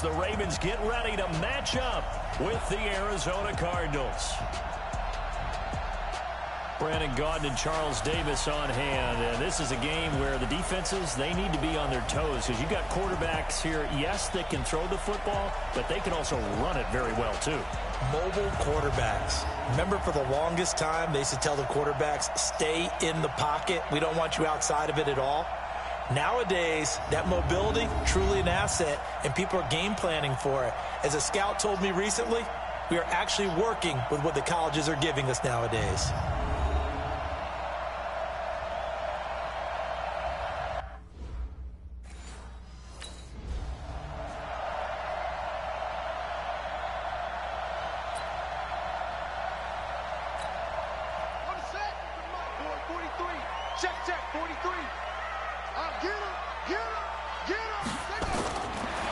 The Ravens get ready to match up with the Arizona Cardinals. Brandon Gaudin and Charles Davis on hand. And this is a game where the defenses, they need to be on their toes because you've got quarterbacks here, yes, that can throw the football, but they can also run it very well, too. Mobile quarterbacks. Remember, for the longest time, they used to tell the quarterbacks, stay in the pocket. We don't want you outside of it at all. Nowadays, that mobility, truly an asset, and people are game planning for it. As a scout told me recently, we are actually working with what the colleges are giving us nowadays.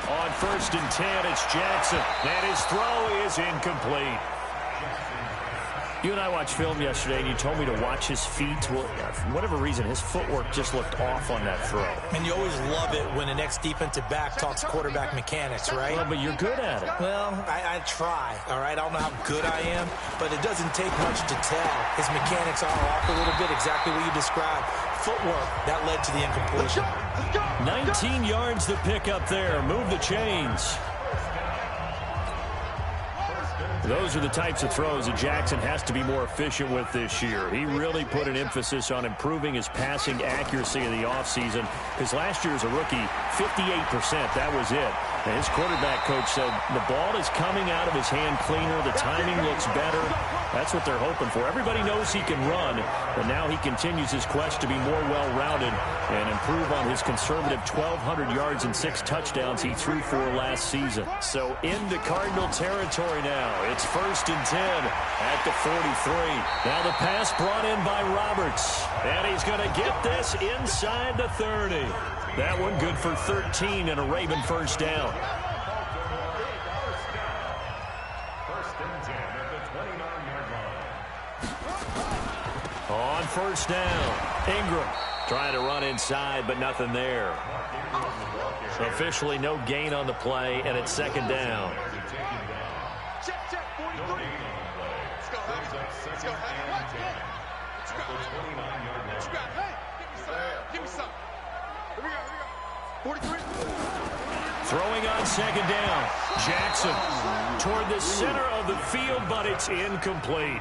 On 1st and 10, it's Jackson, and his throw is incomplete. You and I watched film yesterday, and you told me to watch his feet. Well, for whatever reason, his footwork just looked off on that throw. And you always love it when an ex-defensive back talks quarterback mechanics, right? Well, but you're good at it. Well, I try, all right? I don't know how good I am, but it doesn't take much to tell. His mechanics are off a little bit, exactly what you described. Footwork, that led to the incompletion. 19 yards to pick up there. Move the chains. Those are the types of throws that Jackson has to be more efficient with this year. He really put an emphasis on improving his passing accuracy in the offseason because last year as a rookie, 58%, that was it. And his quarterback coach said the ball is coming out of his hand cleaner. The timing looks better. That's what they're hoping for. Everybody knows he can run, but now he continues his quest to be more well-rounded and improve on his conservative 1,200 yards and 6 touchdowns he threw for last season. So into Cardinal territory now. It's 1st and 10 at the 43. Now the pass brought in by Roberts. And he's going to get this inside the 30. That one good for 13 and a Raven first down. On 1st down, Ingram trying to run inside, but nothing there. Officially no gain on the play, and it's 2nd down. Throwing on 2nd down. Jackson toward the center of the field, but it's incomplete.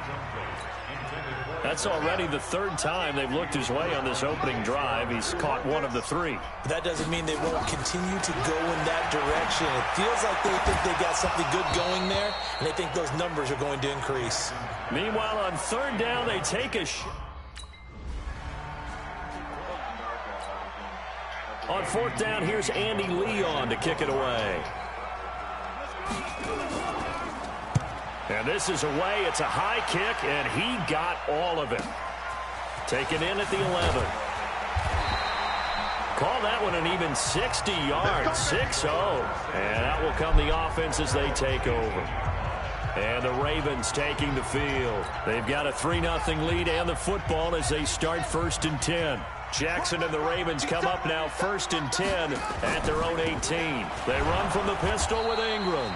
That's already the 3rd time they've looked his way on this opening drive. He's caught 1 of the 3. But that doesn't mean they won't continue to go in that direction. It feels like they think they got something good going there, and they think those numbers are going to increase. Meanwhile, on 3rd down, they take a shot. On 4th down, here's Andy Leon to kick it away. And this is away. It's a high kick, and he got all of it. Taken in at the 11. Call that one an even 60 yards, 6-0. And out will come the offense as they take over. And the Ravens taking the field. They've got a 3-0 lead and the football as they start 1st and 10. Jackson and the Ravens come up now 1st and 10 at their own 18. They run from the pistol with Ingram.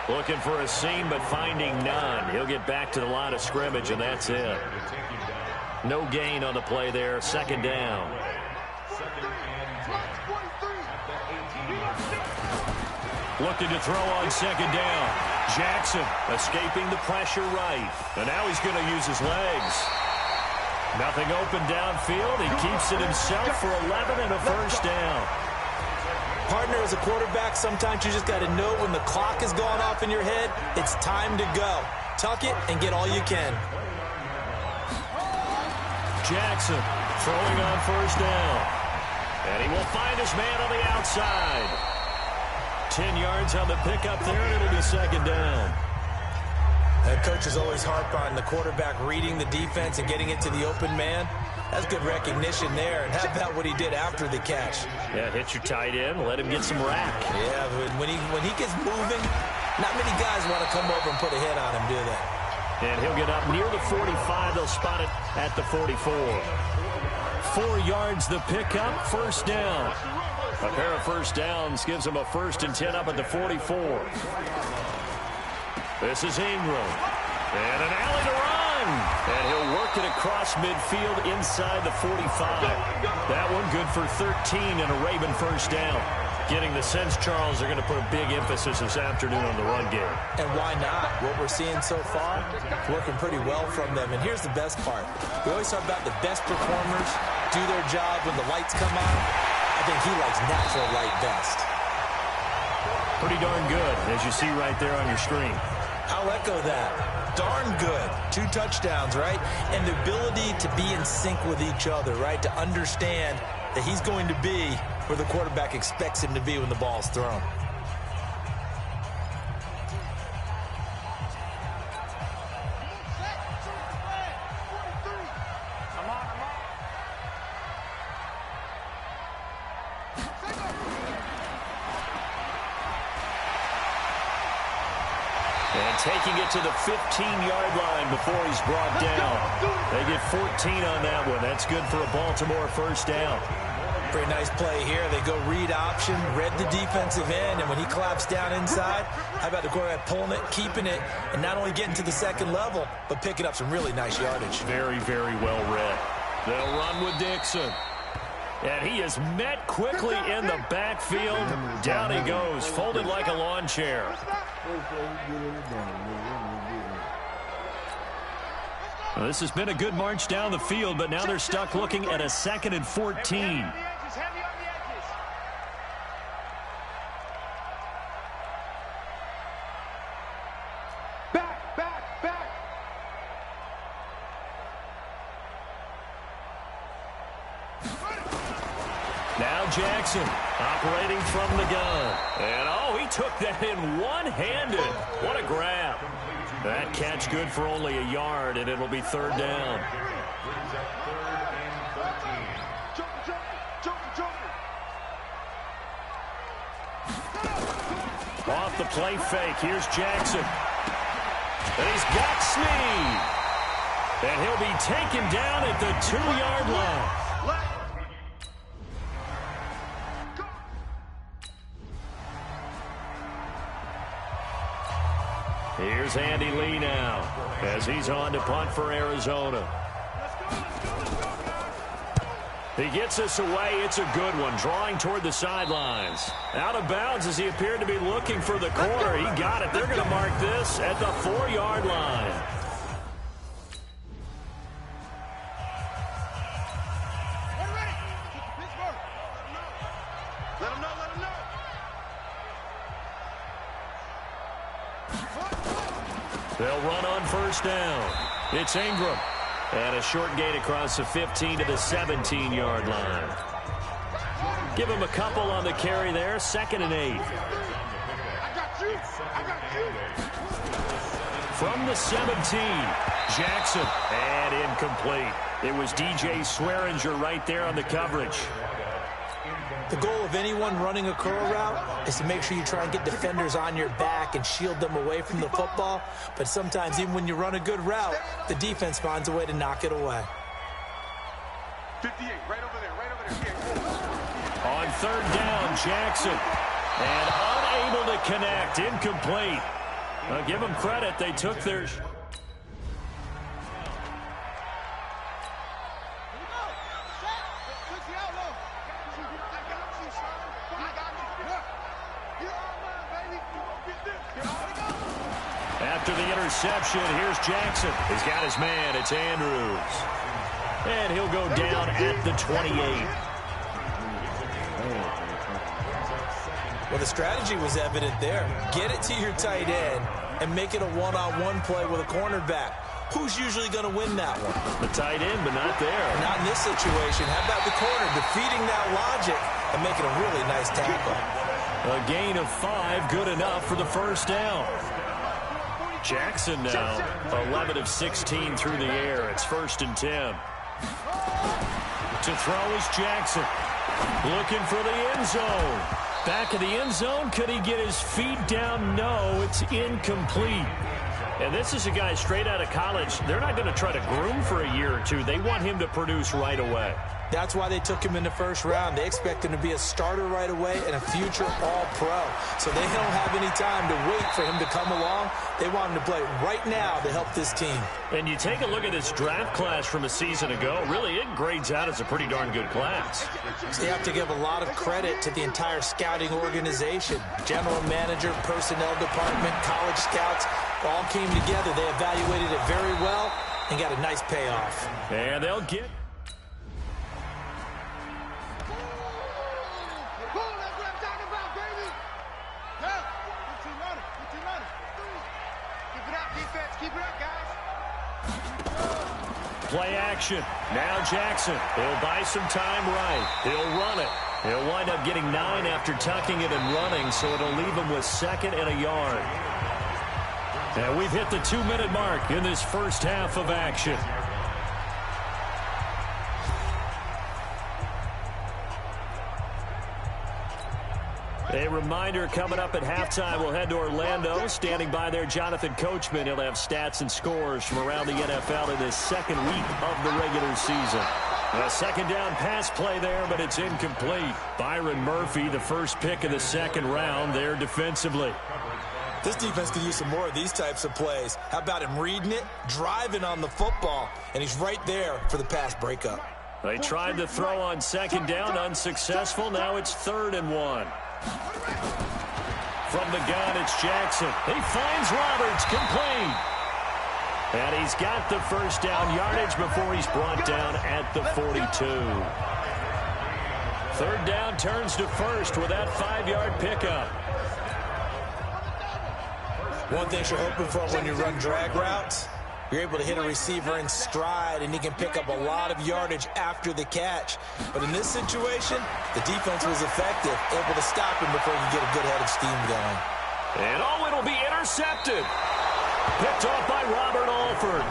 Looking for a seam, but finding none. He'll get back to the line of scrimmage, and that's it. No gain on the play there. 2nd down. Looking to throw on 2nd down. Jackson escaping the pressure right. And now he's going to use his legs. Nothing open downfield. He keeps it himself for 11 and a first down. Partner, as a quarterback, sometimes you just got to know when the clock has gone off in your head, it's time to go. Tuck it and get all you can. Jackson throwing on 1st down. And he will find his man on the outside. 10 yards on the pickup there, and it'll be 2nd down. That coach is always harp on the quarterback reading the defense and getting it to the open man. That's good recognition there. And how about what he did after the catch? Yeah, hit your tight end, let him get some rack. Yeah, but when he gets moving, not many guys want to come over and put a hit on him, do they? And he'll get up near the 45. They'll spot it at the 44. 4 yards the pickup, 1st down. A pair of first downs gives him a 1st and 10 up at the 44. This is Ingram. And an alley to run. And he'll work it across midfield inside the 45. That one good for 13 and a Raven first down. Getting the sense, Charles, they're going to put a big emphasis this afternoon on the run game. And why not? What we're seeing so far, working pretty well from them. And here's the best part. We always talk about the best performers do their job when the lights come on. I think he likes natural light best. Pretty darn good, as you see right there on your screen. I'll echo that. Darn good. 2 touchdowns, right? And the ability to be in sync with each other, right? To understand that he's going to be where the quarterback expects him to be when the ball's thrown. And taking it to the 15-yard line before he's brought down. They get 14 on that one. That's good for a Baltimore first down. Pretty nice play here. They go read option, read the defensive end, and when he collapsed down inside, how about the quarterback pulling it, keeping it, and not only getting to the second level, but picking up some really nice yardage. Very, very well read. They'll run with Dixon. And he is met quickly in the backfield. Down he goes, folded like a lawn chair. Well, this has been a good march down the field, but now they're stuck looking at a 2nd and 14. Now Jackson operating from the gun. And, oh, he took that in one-handed. What a grab. That catch good for only a yard, and it'll be 3rd down. Off the play fake, here's Jackson. And he's got Snead. And he'll be taken down at the 2-yard line. Here's Andy Lee now as he's on to punt for Arizona. He gets us away. It's a good one, drawing toward the sidelines. Out of bounds as he appeared to be looking for the corner. He got it. They're going to mark this at the 4-yard line. They'll run on first down. It's Ingram. And a short gain across the 15 to the 17-yard line. Give him a couple on the carry there. 2nd and 8. From the 17, Jackson. And incomplete. It was DJ Swearinger right there on the coverage. The goal of anyone running a curl route is to make sure you try and get defenders on your back and shield them away from the football. But sometimes, even when you run a good route, the defense finds a way to knock it away. 58, right over there. On 3rd down, Jackson. And unable to connect. Incomplete. I'll give them credit. They took their... After the interception, here's Jackson. He's got his man. It's Andrews. And he'll go down at the 28. Well, the strategy was evident there. Get it to your tight end and make it a one-on-one play with a cornerback. Who's usually going to win that one? The tight end, but not there. Not in this situation. How about the corner defeating that logic and making a really nice tackle? A gain of 5, good enough for the first down. Jackson now, 11 of 16 through the air. It's 1st and 10. To throw is Jackson. Looking for the end zone. Back of the end zone. Could he get his feet down? No, it's incomplete. And this is a guy straight out of college. They're not going to try to groom for a year or two. They want him to produce right away. That's why they took him in the first round. They expect him to be a starter right away and a future All-Pro. So they don't have any time to wait for him to come along. They want him to play right now to help this team. And you take a look at this draft class from a season ago, really it grades out as a pretty darn good class. So they have to give a lot of credit to the entire scouting organization. General manager, personnel department, college scouts all came together. They evaluated it very well and got a nice payoff. And they'll get... Play action. Now Jackson. He'll buy some time right. He'll run it. He'll wind up getting 9 after tucking it and running, so it'll leave him with 2nd and a yard. And we've hit the 2-minute mark in this first half of action. A reminder coming up at halftime, we'll head to Orlando. Standing by there, Jonathan Coachman. He'll have stats and scores from around the NFL in this second week of the regular season. A second down pass play there, but it's incomplete. Byron Murphy, the first pick of the second round there defensively. This defense could use some more of these types of plays. How about him reading it, driving on the football, and he's right there for the pass breakup. They tried to throw on second down, unsuccessful. Now it's 3rd and 1. From the gun, it's Jackson. He finds Roberts, complete. And he's got the first down yardage before he's brought down at the 42. 3rd down turns to 1st with that 5-yard pickup. One thing you're hoping for when you run drag routes, you're able to hit a receiver in stride, and he can pick up a lot of yardage after the catch. But in this situation, the defense was effective, able to stop him before he could get a good head of steam going. And it'll be intercepted. Picked off by Robert Alford.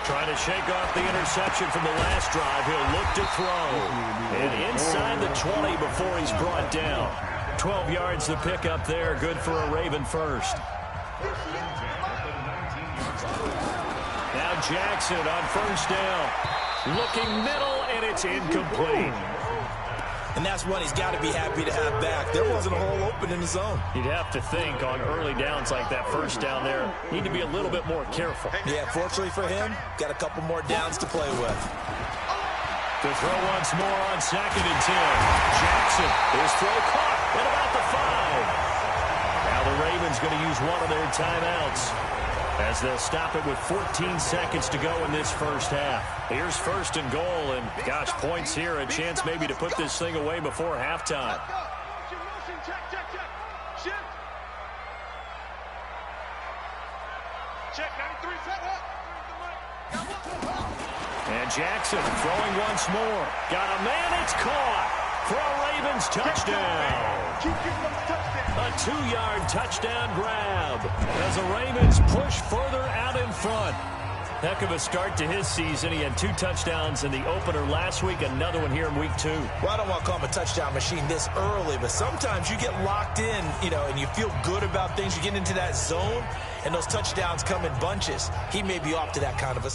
Trying to shake off the interception from the last drive. He'll look to throw. And inside the 20 before he's brought down. 12 yards the pickup there. Good for a Raven first. Now Jackson on first down. Looking middle, and it's incomplete. And that's one he's got to be happy to have back. There wasn't a hole open in the zone. You'd have to think on early downs like that first down there, need to be a little bit more careful. Yeah, fortunately for him, got a couple more downs to play with. To throw once more on 2nd and 10. Jackson, his throw caught at about the 5. Now the Ravens going to use one of their timeouts as they'll stop it with 14 seconds to go in this first half. Here's 1st and goal, and gosh, points here, a chance maybe to put this thing away before halftime. And Jackson throwing once more. Got a man, it's caught for a Ravens touchdown. A 2-yard touchdown grab as the Ravens push further out in front. Heck of a start to his season. He had 2 touchdowns in the opener last week, another one here in week 2. Well, I don't want to call him a touchdown machine this early, but sometimes you get locked in, and you feel good about things. You get into that zone, and those touchdowns come in bunches. He may be off to that kind of a...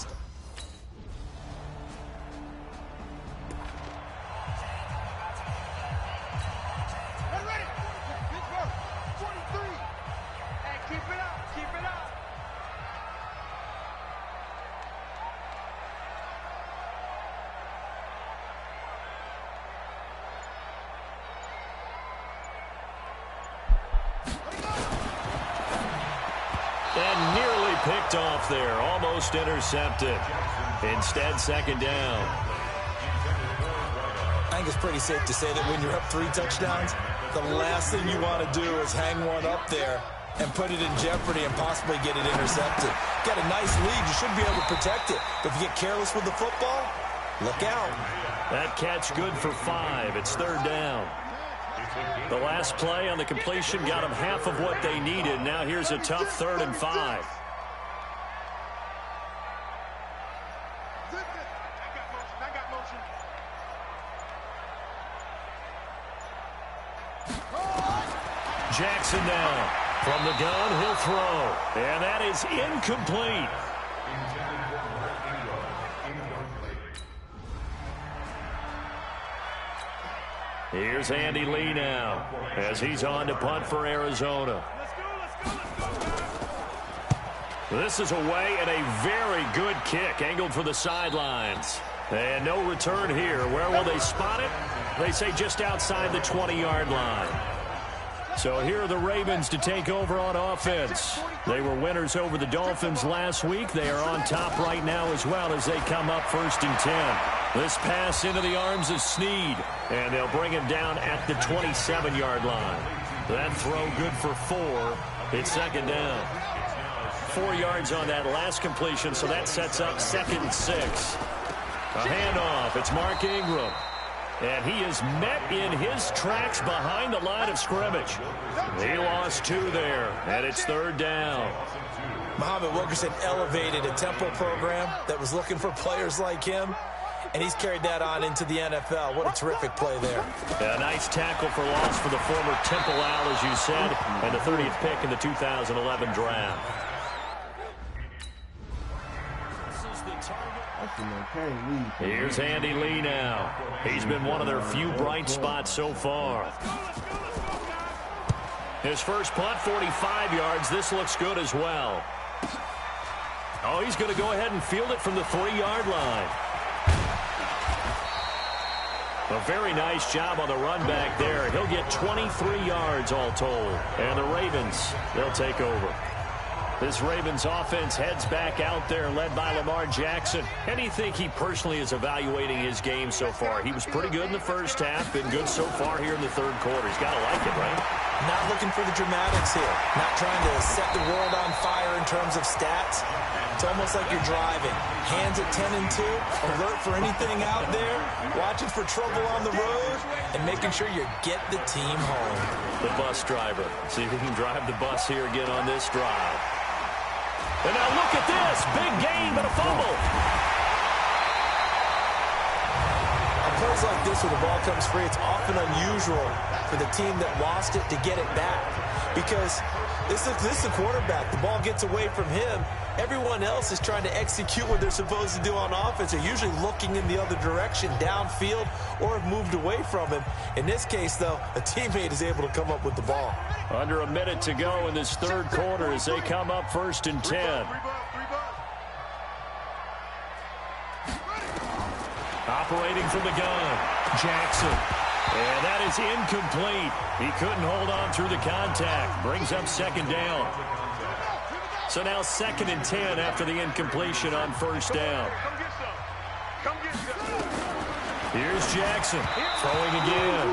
And nearly picked off there. Almost intercepted. Instead, 2nd down. I think it's pretty safe to say that when you're up 3 touchdowns, the last thing you want to do is hang one up there and put it in jeopardy and possibly get it intercepted. Got a nice lead. You should be able to protect it. But if you get careless with the football, look out. That catch good for 5. It's 3rd down. The last play on the completion got them half of what they needed. Now here's a tough 3rd and 5. Jackson now. From the gun, he'll throw. And that is incomplete. Here's Andy Lee now as he's on to punt for Arizona. This is away and a very good kick angled for the sidelines. And no return here. Where will they spot it? They say just outside the 20-yard line. So here are the Ravens to take over on offense. They were winners over the Dolphins last week. They are on top right now as well as they come up 1st and 10. This pass into the arms of Snead, and they'll bring him down at the 27-yard line. That throw good for 4. It's 2nd down. 4 yards on that last completion, so that sets up 2nd and 6. A handoff. It's Mark Ingram. And he is met in his tracks behind the line of scrimmage. He lost 2 there, and it's 3rd down. Muhammad Wilkerson elevated a Temple program that was looking for players like him, and he's carried that on into the NFL. What a terrific play there. A nice tackle for loss for the former Temple Owl, as you said, and the 30th pick in the 2011 draft. Here's Andy Lee now. He's been one of their few bright spots so far. His first punt, 45 yards. This looks good as well. Oh, he's going to go ahead and field it from the 3-yard line. A very nice job on the run back there. He'll get 23 yards all told. And the Ravens, they'll take over. This Ravens offense heads back out there, led by Lamar Jackson. How do you think he personally is evaluating his game so far? He was pretty good in the first half, been good so far here in the 3rd quarter. He's got to like it, right? Not looking for the dramatics here. Not trying to set the world on fire in terms of stats. It's almost like you're driving. Hands at 10 and 2, alert for anything out there, watching for trouble on the road, and making sure you get the team home. The bus driver. See if he can drive the bus here again on this drive. And now look at this. Big gain, but a fumble. On plays like this where the ball comes free, it's often unusual for the team that lost it to get it back. Because this is the quarterback. The ball gets away from him. Everyone else is trying to execute what they're supposed to do on offense. They're usually looking in the other direction, downfield, or have moved away from him. In this case, though, a teammate is able to come up with the ball. Under a minute to go in this 3rd quarter as they come up 1st and 10. Operating from the gun, Jackson. And that is incomplete. He couldn't hold on through the contact. Brings up 2nd down. So now 2nd and 10 after the incompletion on 1st down. Here's Jackson throwing again.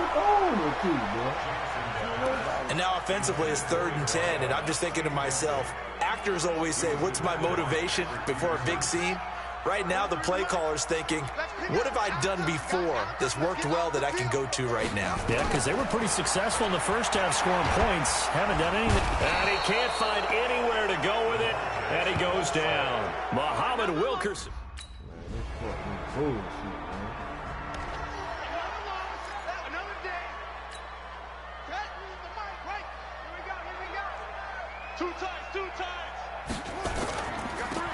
And now offensively it's 3rd and 10, and I'm just thinking to myself, actors always say, what's my motivation before a big scene? Right now the play caller's thinking, what have I done before that's worked well that I can go to right now? Yeah, because they were pretty successful in the first half scoring points. Haven't done anything. And he can't find anywhere to go with it, and he goes down. Muhammad Wilkerson. Two times.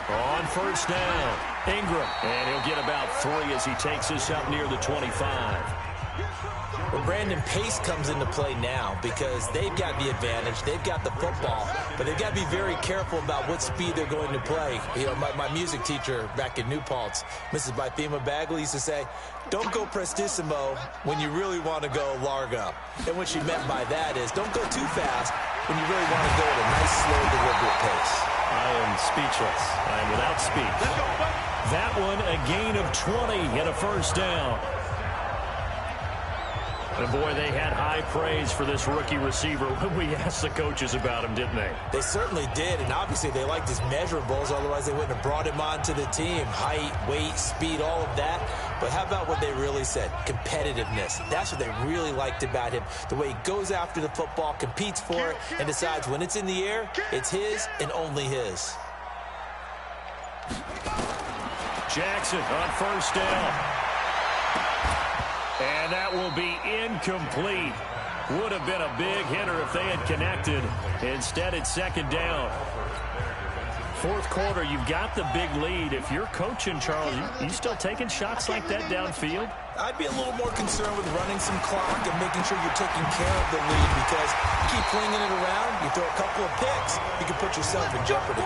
On 1st down, Ingram. And he'll get about 3 as he takes this up near the 25. Well, Brandon, pace comes into play now because they've got the advantage. They've got the football, but they've got to be very careful about what speed they're going to play. You know, my music teacher back in New Paltz, Mrs. Bythema Bagley, used to say, don't go prestissimo when you really want to go largo. And what she meant by that is don't go too fast when you really want to go at a nice, slow, deliberate pace. I am speechless. I am without speech. That one, a gain of 20 and a 1st down. And boy, they had high praise for this rookie receiver when we asked the coaches about him, didn't they? They certainly did, and obviously they liked his measurables, otherwise they wouldn't have brought him onto the team. Height, weight, speed, all of that. But how about what they really said? Competitiveness. That's what they really liked about him. The way he goes after the football, competes for it, and decides when it's in the air, it's his and only his. Jackson on 1st down. And that will be incomplete. Would have been a big hitter if they had connected. Instead, it's second down. Fourth quarter, you've got the big lead. If you're coaching, Charles, you still taking shots like that downfield? I'd be a little more concerned with running some clock and making sure you're taking care of the lead, because you keep flinging it around, you throw a couple of picks, you can put yourself in jeopardy.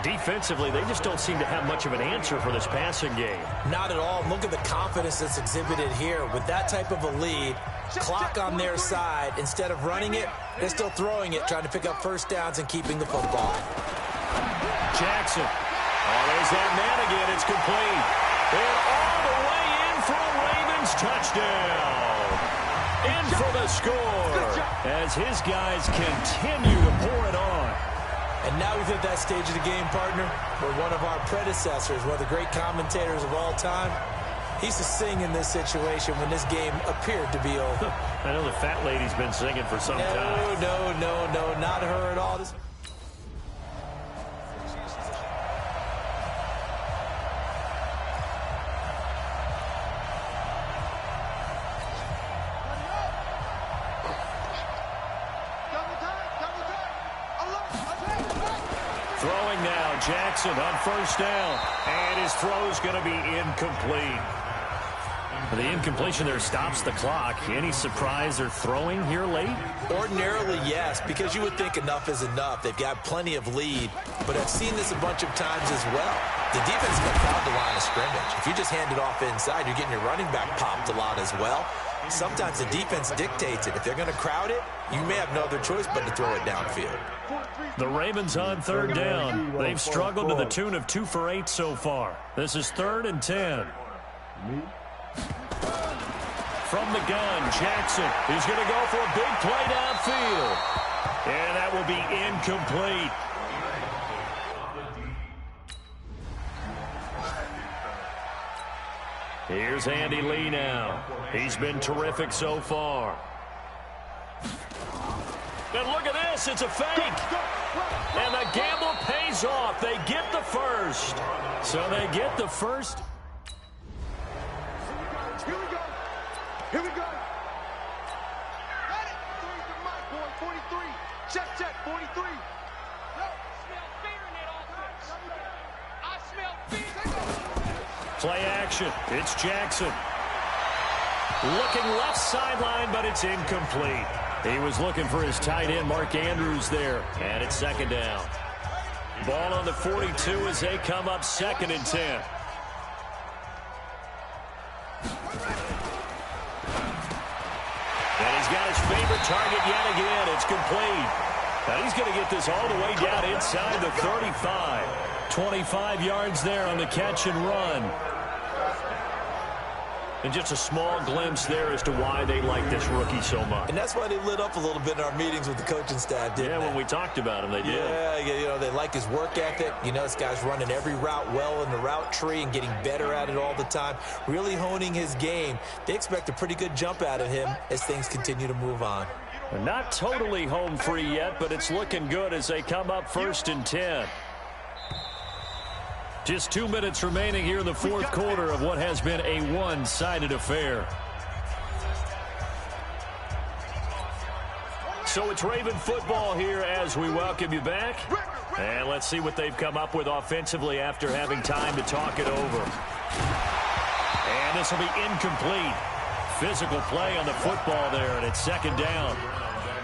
Defensively, they just don't seem to have much of an answer for this passing game. Not at all. Look at the confidence that's exhibited here. With that type of a lead, clock on their side, instead of running it, they're still throwing it, trying to pick up first downs and keeping the football. Jackson. Oh, there's that man again. It's complete. And all the way in for a Ravens touchdown. In for the score as his guys continue to pour it on. And now we've hit that stage of the game, partner, where one of our predecessors, one of the great commentators of all time, he used to sing in this situation when this game appeared to be over. I know the fat lady's been singing for some time. No, not her at all. Throwing now, Jackson on first down. And his throw's going to be incomplete. The incompletion there stops the clock. Any surprise they're throwing here late? Ordinarily, yes, because you would think enough is enough. They've got plenty of lead, but I've seen this a bunch of times as well. The defense got crowd the line of scrimmage. If you just hand it off inside, you're getting your running back popped a lot as well. Sometimes the defense dictates it. If they're going to crowd it, you may have no other choice but to throw it downfield. The Ravens on third down. They've struggled to the tune of 2 for 8 so far. This is 3rd and 10. From the gun, Jackson is going to go for a big play downfield. And that will be incomplete. Here's Andy Lee now. He's been terrific so far. And look at this. It's a fake. And the gamble pays off. They get the first. So they get the first. Here we go. Here we go. Got it. 43. Check, 43. Yo, smell fear in that offense. I smell fear. Play action. It's Jackson. Looking left sideline, but it's incomplete. He was looking for his tight end, Mark Andrews, there. And it's second down. Ball on the 42 as they come up 2nd and 10. And he's got his favorite target yet again. It's complete. And he's going to get this all the way down inside the 35. 25 yards there on the catch and run. And just a small glimpse there as to why they like this rookie so much. And that's why they lit up a little bit in our meetings with the coaching staff, didn't they? Yeah, when we talked about him, they did. Yeah, you know, they like his work ethic. You know, this guy's running every route well in the route tree and getting better at it all the time, really honing his game. They expect a pretty good jump out of him as things continue to move on. They're not totally home free yet, but it's looking good as they come up 1st and 10. Just 2 minutes remaining here in the fourth quarter of what has been a one-sided affair. So it's Raven football here as we welcome you back. And let's see what they've come up with offensively after having time to talk it over. And this will be incomplete. Physical play on the football there, and it's 2nd down.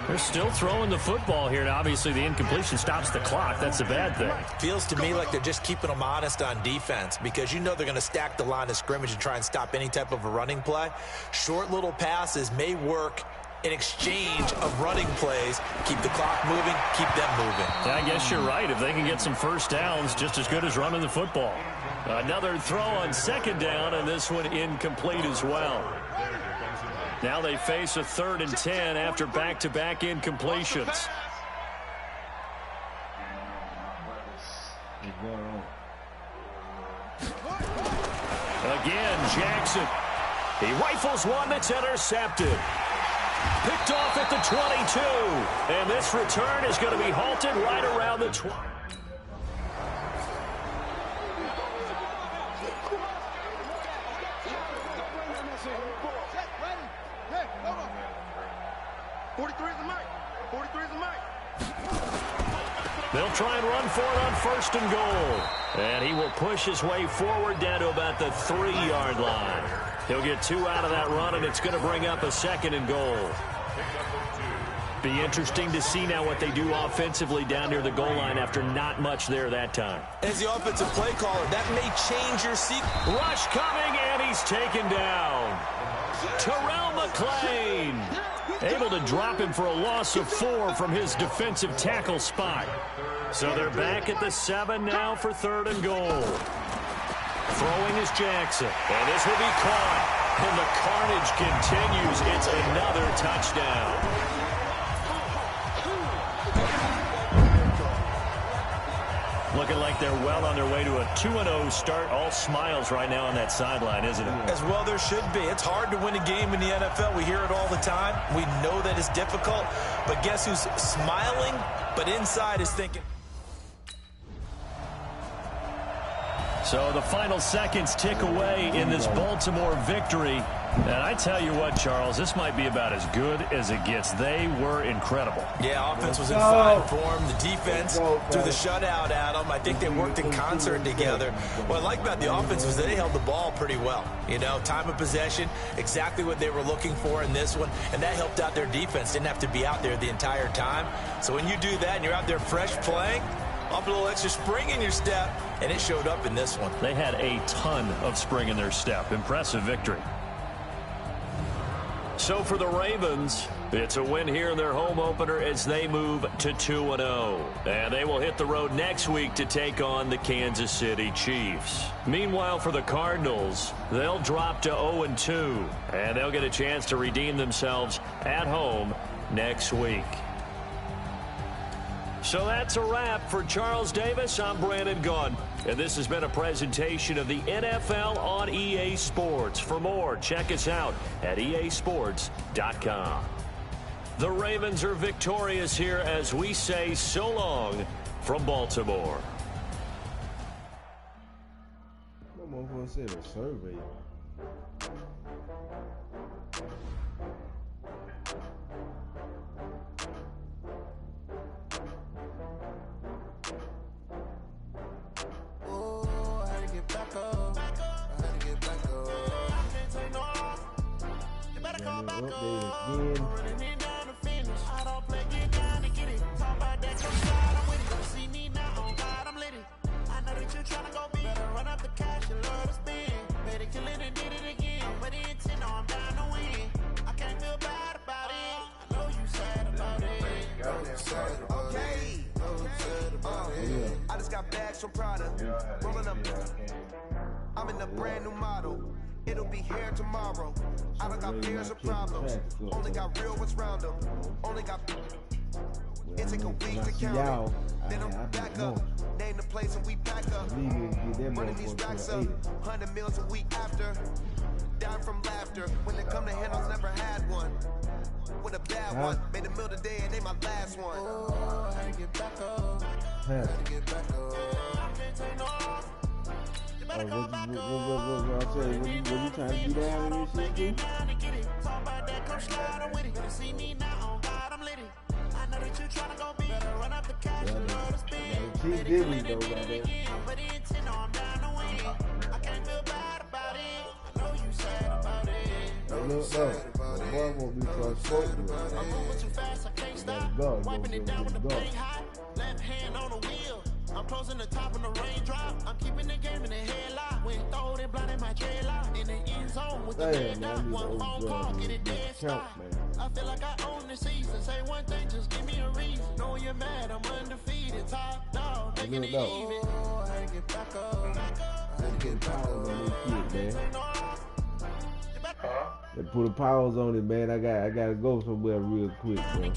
They're still throwing the football here, and obviously the incompletion stops the clock. That's a bad thing. Feels to me like they're just keeping them honest on defense, because you know they're going to stack the line of scrimmage and try and stop any type of a running play. Short little passes may work in exchange of running plays. Keep the clock moving, keep them moving. Yeah, I guess you're right. If they can get some first downs, just as good as running the football. Another throw on 2nd down, and this one incomplete as well. Now they face a 3rd and 10 after back-to-back incompletions. Again, Jackson. He rifles one that's intercepted. Picked off at the 22. And this return is going to be halted right around the 20. Hold on. 43 is the mic. 43 is the mic. They'll try and run for it on 1st and goal. And he will push his way forward down to about the 3-yard line. He'll get 2 out of that run, and it's going to bring up a 2nd and goal. Be interesting to see now what they do offensively down near the goal line after not much there that time. As the offensive play caller, that may change your sequence. Rush coming, and he's taken down. Terrell McClain able to drop him for a loss of 4 from his defensive tackle spot. So they're back at the 7 now for 3rd and goal. Throwing is Jackson, and this will be caught. And the carnage continues. It's another touchdown. Looking like they're well on their way to a 2-0 start. All smiles right now on that sideline, isn't it? As well there should be. It's hard to win a game in the NFL. We hear it all the time. We know that it's difficult. But guess who's smiling, but inside is thinking. So the final seconds tick away in this Baltimore victory. And I tell you what, Charles, this might be about as good as it gets. They were incredible. Yeah, offense was in fine form. The defense threw the shutout at them. I think they worked in concert together. What I like about the offense was they held the ball pretty well. You know, time of possession, exactly what they were looking for in this one. And that helped out their defense. Didn't have to be out there the entire time. So when you do that and you're out there fresh playing, up a little extra spring in your step, and it showed up in this one. They had a ton of spring in their step. Impressive victory. So for the Ravens, it's a win here in their home opener as they move to 2-0. And they will hit the road next week to take on the Kansas City Chiefs. Meanwhile, for the Cardinals, they'll drop to 0-2. And they'll get a chance to redeem themselves at home next week. So that's a wrap. For Charles Davis, I'm Brandon Gaudin. And this has been a presentation of the NFL on EA Sports. For more, check us out at easports.com. The Ravens are victorious here as we say so long from Baltimore. I'm going to say the survey. I just got bags from Prada. Rolling up. I'm in a brand new model. It'll be here tomorrow. I don't got fears or problems. Only got real ones round them. Only got. It take a week to count it. Then I'm back up. Name the place and we back up. Running these racks up. 100 meals a week after. Dying from laughter. When they come to handles, never had one. With a bad one. Made a meal today and they my last one. Oh, I had to get back up. I had to get back up. What you trying to do down in this shit, boy won't be so spoken Left hand on the wheel. I'm closing the top of the raindrop. I'm keeping the game in the headlock. When throw it blind in my dreadlock. In the end zone with the red dot. One phone call, get it dead stop. I feel like I own the season. Say one thing, just give me a reason. Know you're mad, I'm undefeated. Top dog, making it even. Oh, I had to get back up. I had to get back up. They put the powers on it, man. I gotta go somewhere real quick, bro.